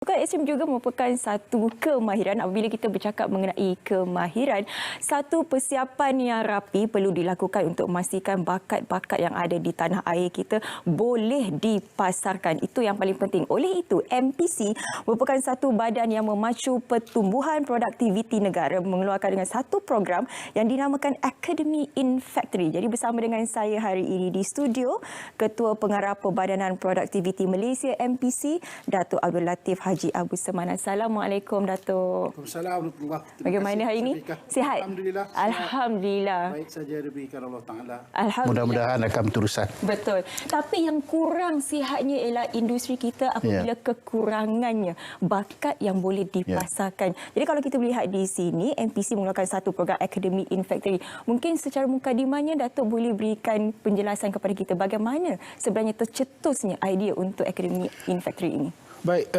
Bukan SM juga merupakan satu kemahiran. Apabila kita bercakap mengenai kemahiran, satu persiapan yang rapi perlu dilakukan untuk memastikan bakat-bakat yang ada di tanah air kita boleh dipasarkan. Itu yang paling penting. Oleh itu, MPC merupakan satu badan yang memacu pertumbuhan produktiviti negara mengeluarkan dengan satu program yang dinamakan Academy in Factory. Jadi bersama dengan saya hari ini di studio, Ketua Pengarah Perbadanan Produktiviti Malaysia MPC, Datuk Abdul Latif Haji Abu Seman. Assalamualaikum, Datuk. Waalaikumsalam. Bagaimana hari ini? Sihat? Alhamdulillah. Alhamdulillah. Baik saja diberikan Allah Ta'ala. Alhamdulillah. Mudah-mudahan akan berterusan. Betul. Tapi yang kurang sihatnya ialah industri kita apabila kekurangannya bakat yang boleh dipasarkan. Jadi kalau kita melihat di sini, MPC mengeluarkan satu program Academy in Factory. Mungkin secara mukadimahnya, Datuk boleh berikan penjelasan kepada kita bagaimana sebenarnya tercetusnya idea untuk Academy in Factory ini. Baik,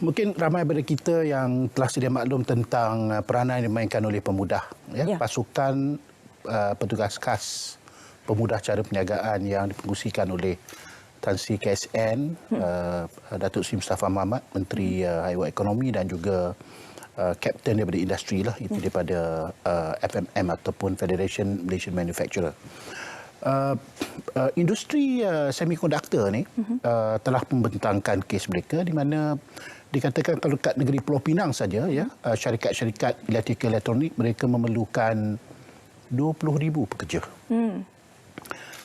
mungkin ramai daripada kita yang telah sedia maklum tentang peranan yang dimainkan oleh pemudah. Pasukan petugas khas pemudah cara perniagaan yang dipengusikan oleh Tan Sri KSN, Datuk Seri Mustafa Mahmat, Menteri Haiwan Ekonomi dan juga Kapten daripada industri lah, itu daripada FMM ataupun Federation Malaysian Manufacturer. Industri semikonduktor ni telah membentangkan kes mereka di mana dikatakan kalau dekat negeri Pulau Pinang saja syarikat-syarikat elektrikal elektronik mereka memerlukan 20,000 pekerja.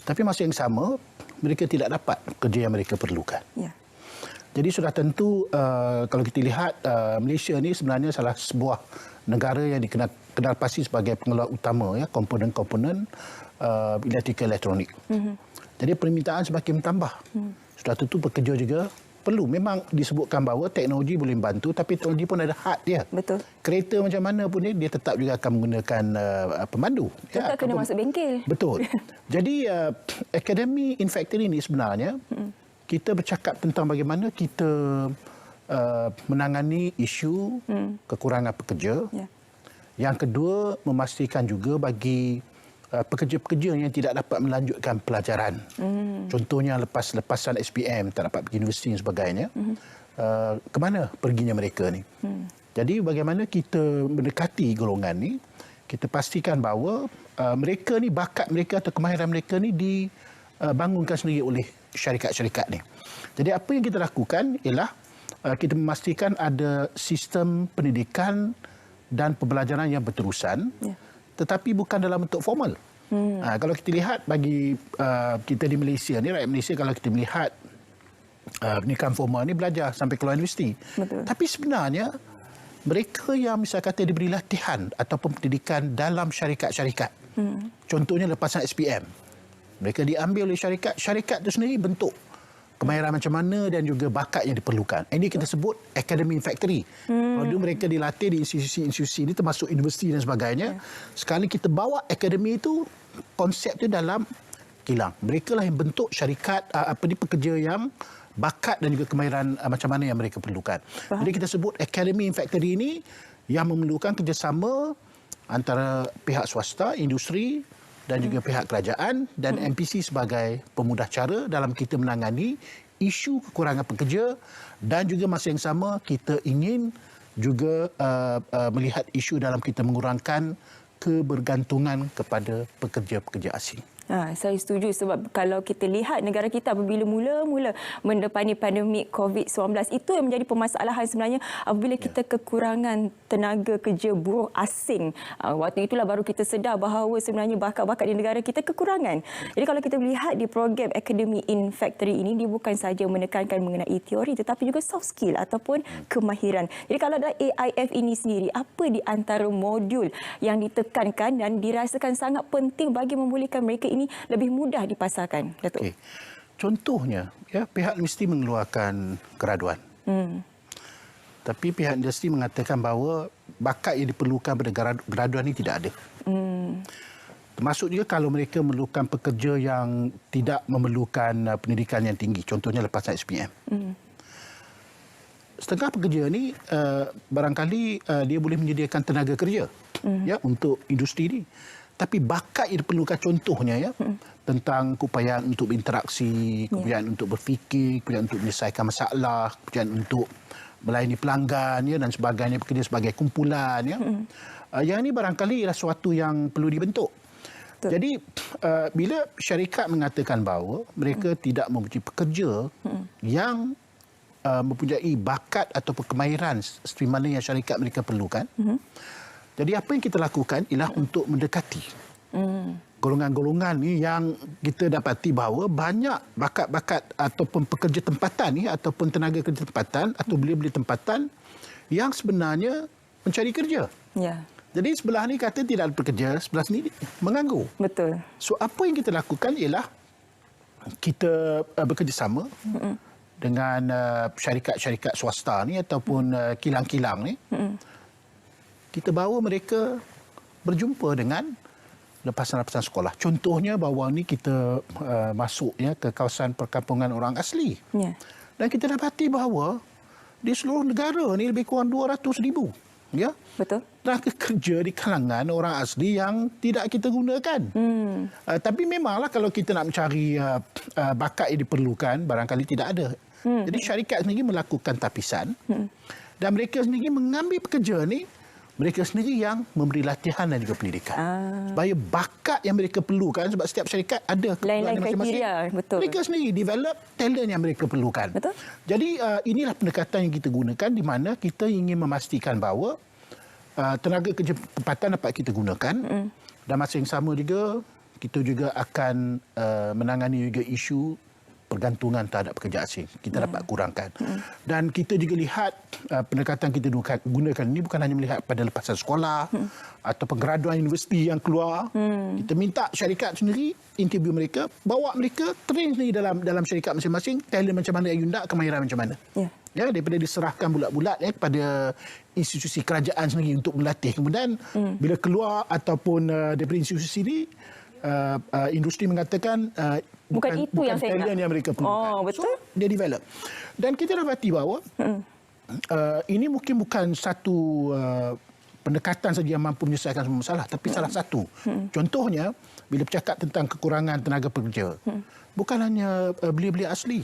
Tapi masa yang sama mereka tidak dapat pekerja yang mereka perlukan. Jadi sudah tentu kalau kita lihat Malaysia ni sebenarnya salah sebuah negara yang dikenal pasti sebagai pengeluar utama komponen-komponen elektrikal elektronik. Jadi permintaan semakin bertambah. Sudah tentu pekerja juga perlu. Memang disebutkan bahawa teknologi boleh membantu tapi teknologi pun ada had dia. Betul. Kereta macam mana pun dia tetap juga akan menggunakan pemandu. Tetap kena masuk bengkel. Betul. Jadi Academy in Factory ini sebenarnya kita bercakap tentang bagaimana kita menangani isu kekurangan pekerja. Yang kedua, memastikan juga bagi pekerja-pekerja yang tidak dapat melanjutkan pelajaran. Contohnya lepasan SPM, tak dapat pergi universiti dan sebagainya. Ke mana perginya mereka ni? Jadi bagaimana kita mendekati golongan ni, kita pastikan bahawa mereka ni, bakat mereka atau kemahiran mereka ni dibangunkan sendiri oleh syarikat-syarikat ni. Jadi apa yang kita lakukan ialah kita memastikan ada sistem pendidikan dan pembelajaran yang berterusan, tetapi bukan dalam bentuk formal. Kalau kita lihat bagi kita di Malaysia ni, rakyat Malaysia, kalau kita melihat pendidikan formal ni belajar sampai keluar universiti. Betul. Tapi sebenarnya mereka yang misal kata diberi latihan ataupun pendidikan dalam syarikat-syarikat. Contohnya lepasan SPM. Mereka diambil oleh syarikat, syarikat itu sendiri bentuk kemahiran macam mana dan juga bakat yang diperlukan. Ini kita sebut Academy in Factory. Kalau dulu mereka dilatih di institusi-institusi ini termasuk universiti dan sebagainya. Sekarang kita bawa akademi itu, konsep itu dalam kilang. Mereka lah yang bentuk syarikat, pekerja yang bakat dan juga kemahiran macam mana yang mereka perlukan. Jadi kita sebut Academy in Factory ini yang memerlukan kerjasama antara pihak swasta, industri dan juga pihak kerajaan dan MPC sebagai pemudah cara dalam kita menangani isu kekurangan pekerja dan juga masa yang sama kita ingin juga melihat isu dalam kita mengurangkan kebergantungan kepada pekerja-pekerja asing. Saya setuju sebab kalau kita lihat negara kita apabila mula-mula mendepani pandemik COVID-19, itu yang menjadi permasalahan sebenarnya apabila kita kekurangan tenaga kerja buruh asing. Waktu itulah baru kita sedar bahawa sebenarnya bakat-bakat di negara kita kekurangan. Jadi kalau kita melihat di program Academy in Factory ini, dia bukan saja menekankan mengenai teori tetapi juga soft skill ataupun kemahiran. Jadi kalau ada AIF ini sendiri, apa di antara modul yang ditekankan dan dirasakan sangat penting bagi membolehkan mereka ini lebih mudah dipasarkan, Datuk? Contohnya, pihak universiti mengeluarkan graduan. Tapi pihak industri mengatakan bahawa bakat yang diperlukan pada graduan ini tidak ada. Termasuk juga kalau mereka memerlukan pekerja yang tidak memerlukan pendidikan yang tinggi, contohnya lepasan SPM. Setengah pekerja ni barangkali dia boleh menyediakan tenaga kerja untuk industri ini. tapi bakat yang diperlukan contohnya ya tentang keupayaan untuk berinteraksi, keupayaan untuk berfikir, keupayaan untuk menyelesaikan masalah, keupayaan untuk melayani pelanggan ya dan sebagainya, bekerja sebagai kumpulan ya. Yang ini barangkali ialah sesuatu yang perlu dibentuk. Betul. Jadi bila syarikat mengatakan bahawa mereka tidak mempunyai pekerja yang mempunyai bakat ataupun kemahiran seperti mana yang syarikat mereka perlukan. Jadi apa yang kita lakukan ialah untuk mendekati golongan-golongan ni yang kita dapati bahawa banyak bakat-bakat ataupun pekerja tempatan ni ataupun tenaga kerja tempatan atau belia-belia tempatan yang sebenarnya mencari kerja. Ya. Jadi sebelah ni kata tidak ada pekerja, sebelah sini menganggur. Betul. So apa yang kita lakukan ialah kita bekerjasama dengan syarikat-syarikat swasta ni ataupun kilang-kilang ni. Kita bawa mereka berjumpa dengan lepasan-lepasan sekolah. Contohnya bahawa ni kita masuk ya ke kawasan perkampungan orang asli. Ya. Dan kita dapati bahawa di seluruh negara ni lebih kurang 200,000 ya. Betul. Tenaga kerja di kalangan orang asli yang tidak kita gunakan. Tapi memanglah kalau kita nak mencari bakat yang diperlukan, barangkali tidak ada. Jadi syarikat sendiri melakukan tapisan dan mereka sendiri mengambil pekerja ni, mereka sendiri yang memberi latihan dan juga pendidikan. Supaya bakat yang mereka perlukan, sebab setiap syarikat ada lain-lain masing-masing. kriteria. Betul. Mereka sendiri develop talent yang mereka perlukan. Betul. Jadi inilah pendekatan yang kita gunakan di mana kita ingin memastikan bahawa tenaga kerja tempatan dapat kita gunakan dan masa yang sama juga kita juga akan menangani juga isu pergantungan terhadap pekerja asing. Kita dapat kurangkan. Dan kita juga lihat pendekatan kita gunakan ini bukan hanya melihat pada lepasan sekolah atau graduan universiti yang keluar. Kita minta syarikat sendiri interview mereka, bawa mereka train sendiri dalam syarikat masing-masing, talent macam mana yang you nak, kemahiran macam mana. Ya, daripada diserahkan bulat-bulat kepada institusi kerajaan sendiri untuk melatih. Kemudian bila keluar ataupun daripada institusi ini industri mengatakan bukan yang saya nak. yang mereka perlukan. Betul. So, dia develop. Dan kita dapati bahawa ini mungkin bukan satu pendekatan saja yang mampu menyelesaikan semua masalah, tapi salah satu. Contohnya, bila bercakap tentang kekurangan tenaga pekerja, bukan hanya belia-belia asli,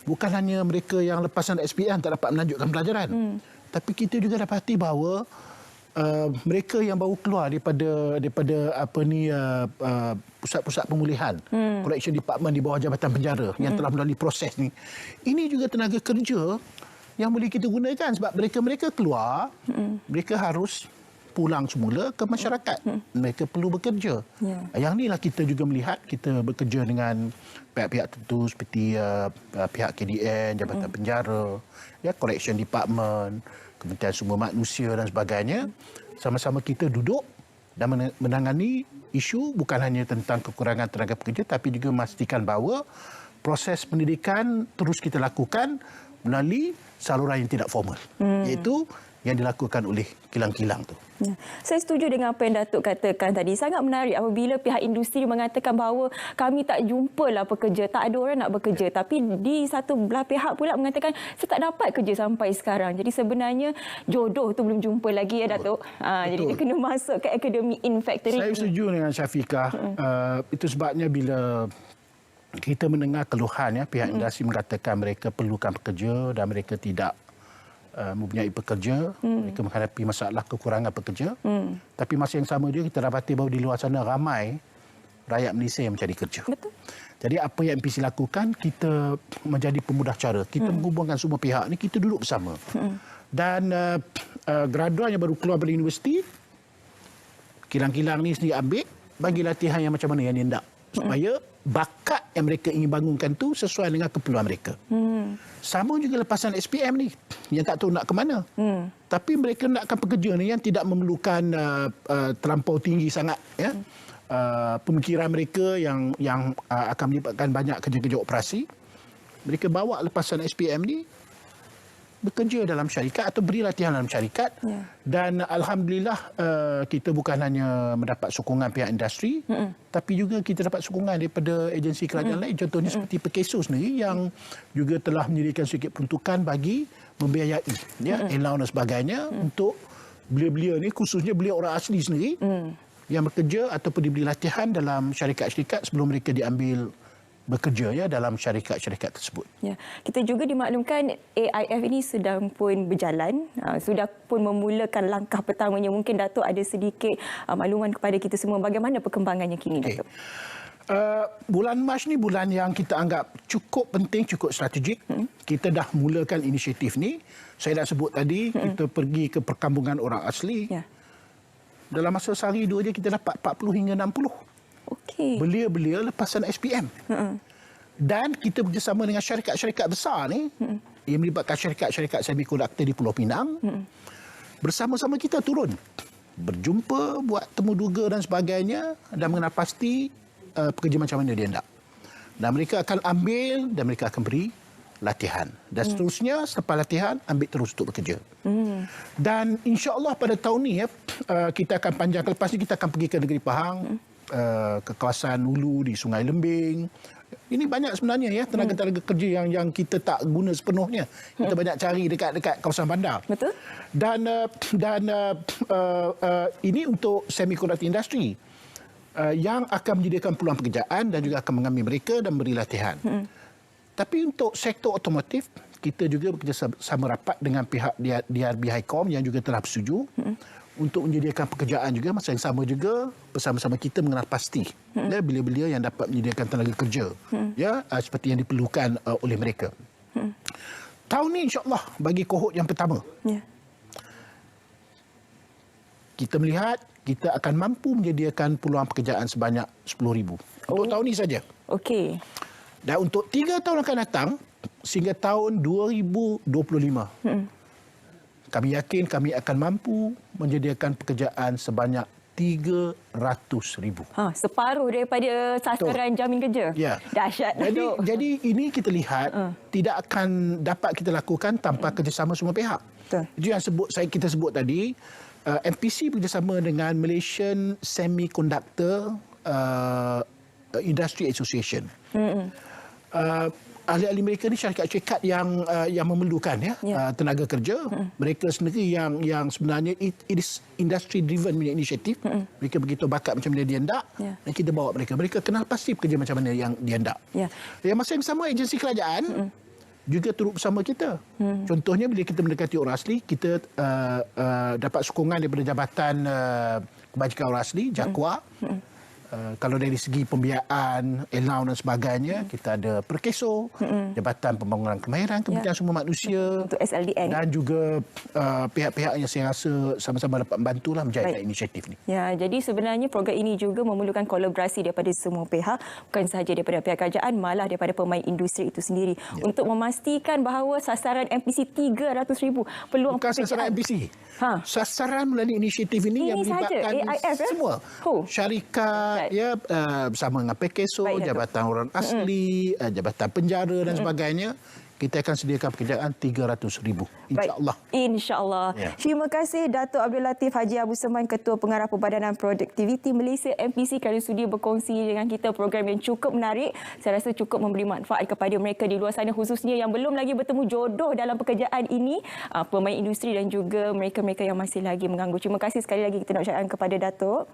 bukan hanya mereka yang lepasan SPM tak dapat melanjutkan pelajaran, tapi kita juga dapati bahawa mereka yang baru keluar daripada pusat-pusat pemulihan, correction department di bawah jabatan penjara yang telah melalui proses ni, ini juga tenaga kerja yang boleh kita gunakan sebab mereka keluar, mereka harus pulang semula ke masyarakat. Mereka perlu bekerja. Yang inilah kita juga melihat, kita bekerja dengan pihak-pihak tertentu seperti pihak KDN, Jabatan Penjara, ya, Correction Department, Kementerian Sumber Manusia dan sebagainya. Sama-sama kita duduk dan menangani isu bukan hanya tentang kekurangan tenaga pekerja, tapi juga memastikan bahawa proses pendidikan terus kita lakukan melalui saluran yang tidak formal, iaitu yang dilakukan oleh kilang-kilang tu. Ya. Saya setuju dengan apa yang Datuk katakan tadi. Sangat menarik apabila pihak industri mengatakan bahawa kami tak jumpalah pekerja, tak ada orang nak bekerja. Tapi di satu belah pihak pula mengatakan saya tak dapat kerja sampai sekarang. Jadi sebenarnya jodoh tu belum jumpa lagi ya Datuk. Jadi dia kena masuk ke akademi in factory. Saya setuju dengan Syafiqah. Itu sebabnya bila kita mendengar keluhan ya, pihak industri mengatakan mereka perlukan pekerja dan mereka tidak mempunyai pekerja, mereka menghadapi masalah kekurangan pekerja. Tapi masa yang sama juga kita dapati bahawa di luar sana ramai rakyat Malaysia yang mencari kerja. Betul. Jadi apa yang MPC lakukan, kita menjadi pemudah cara. Kita menghubungkan semua pihak ni, kita duduk bersama. Dan graduan yang baru keluar dari universiti, kilang-kilang ni sendiri ambil, bagi latihan yang macam mana yang dia nak. Supaya bakat yang mereka ingin bangunkan tu sesuai dengan keperluan mereka. Sama juga lepasan SPM ni, yang tak tahu nak ke mana. Tapi mereka nakkan pekerja ni yang tidak memerlukan terlampau tinggi sangat. Ya. Pemikiran mereka yang akan menyebabkan banyak kerja-kerja operasi. Mereka bawa lepasan SPM ni bekerja dalam syarikat atau beri latihan dalam syarikat. Dan Alhamdulillah kita bukan hanya mendapat sokongan pihak industri, tapi juga kita dapat sokongan daripada agensi kerajaan lain. Contohnya seperti Perkeso sendiri yang juga telah menyediakan sedikit peruntukan bagi membiayai allowance dan sebagainya untuk belia-belia ni, khususnya belia orang asli sendiri, yang bekerja ataupun diberi latihan dalam syarikat-syarikat sebelum mereka diambil bekerja ya dalam syarikat-syarikat tersebut. Ya, kita juga dimaklumkan AIF ini sedang pun berjalan, sudah pun memulakan langkah pertamanya. Mungkin Datuk ada sedikit makluman kepada kita semua bagaimana perkembangannya kini, Datuk. Bulan Mac ni bulan yang kita anggap cukup penting, cukup strategik. Kita dah mulakan inisiatif ni. Saya dah sebut tadi, kita pergi ke perkampungan orang asli. Ya. Dalam masa sehari dua je kita dapat 40 hingga 60. Okey. Belia-belia lepasan SPM. Dan kita bekerjasama dengan syarikat-syarikat besar ni, yang melibatkan syarikat-syarikat semikonduktor di Pulau Pinang. Bersama-sama kita turun. Berjumpa, buat temu duga dan sebagainya dan mengenal pasti pekerja macam mana dia hendak. Dan mereka akan ambil dan mereka akan beri latihan. Dan seterusnya selepas latihan, ambil terus untuk bekerja. Dan insya-Allah pada tahun ni kita akan panjangkan. Lepas ni kita akan pergi ke Negeri Pahang, ke kawasan Hulu di Sungai Lembing. Ini banyak sebenarnya ya tenaga-tenaga kerja yang kita tak guna sepenuhnya. Kita banyak cari dekat kawasan bandar. Betul. Dan ini untuk semiconductor industry yang akan menyediakan peluang pekerjaan dan juga akan mengambil mereka dan beri latihan. Tapi untuk sektor otomotif, kita juga bekerjasama rapat dengan pihak DRB Highcom yang juga telah bersetuju untuk menyediakan pekerjaan juga masa yang sama juga bersama-sama kita mengenal pasti ya, belia-belia yang dapat menyediakan tenaga kerja ya seperti yang diperlukan oleh mereka. Tahun ni insya-Allah bagi kohort yang pertama. Ya. Kita melihat kita akan mampu menyediakan peluang pekerjaan sebanyak 10,000 untuk tahun ini saja. Okey. Dan untuk 3 tahun akan datang sehingga tahun 2025. Kami yakin kami akan mampu menyediakan pekerjaan sebanyak 300,000. Separuh daripada sasaran jamin kerja. Ya. Dahsyat, Datuk. Jadi ini kita lihat tidak akan dapat kita lakukan tanpa kerjasama semua pihak. Betul. Itu yang kita sebut tadi. MPC bekerjasama dengan Malaysian Semiconductor Industry Association. Ahli-ahli mereka ni syarikat-syarikat yang memerlukan tenaga kerja. Mereka sendiri yang sebenarnya it is industry driven punya inisiatif. Mereka begitu bakat macam mana dia hendak dan kita bawa mereka. Mereka kenal pasti pekerja macam mana yang dia hendak. Yang masa yang sama agensi kerajaan juga turut bersama kita. Contohnya bila kita mendekati orang asli, kita dapat sokongan daripada Jabatan Kebajikan Orang Asli, JAKWA. Kalau dari segi pembiayaan, allowance dan sebagainya, kita ada Perkeso, Jabatan Pembangunan Kemahiran Kementerian Sumber Manusia untuk SLDN. dan juga pihak-pihak yang saya rasa sama-sama dapat membantulah menjayakan inisiatif ni. Ya, jadi sebenarnya program ini juga memerlukan kolaborasi daripada semua pihak, bukan sahaja daripada pihak kerajaan, malah daripada pemain industri itu sendiri untuk memastikan bahawa sasaran MPC 300,000 peluang Bukan sasaran MPC. Sasaran melalui inisiatif ini yang melibatkan AIF, semua. Syarikat bersama dengan Perkeso, Jabatan Orang Asli, Jabatan Penjara dan sebagainya. Kita akan sediakan pekerjaan 300,000. InsyaAllah. InsyaAllah. Terima kasih Datuk Abdul Latif Haji Abu Seman, Ketua Pengarah Perbadanan Produktiviti Malaysia MPC, kerana sudi berkongsi dengan kita program yang cukup menarik. Saya rasa cukup memberi manfaat kepada mereka di luar sana, khususnya yang belum lagi bertemu jodoh dalam pekerjaan ini, pemain industri dan juga mereka-mereka yang masih lagi menganggur. Terima kasih sekali lagi kita nak ucapkan kepada Datuk.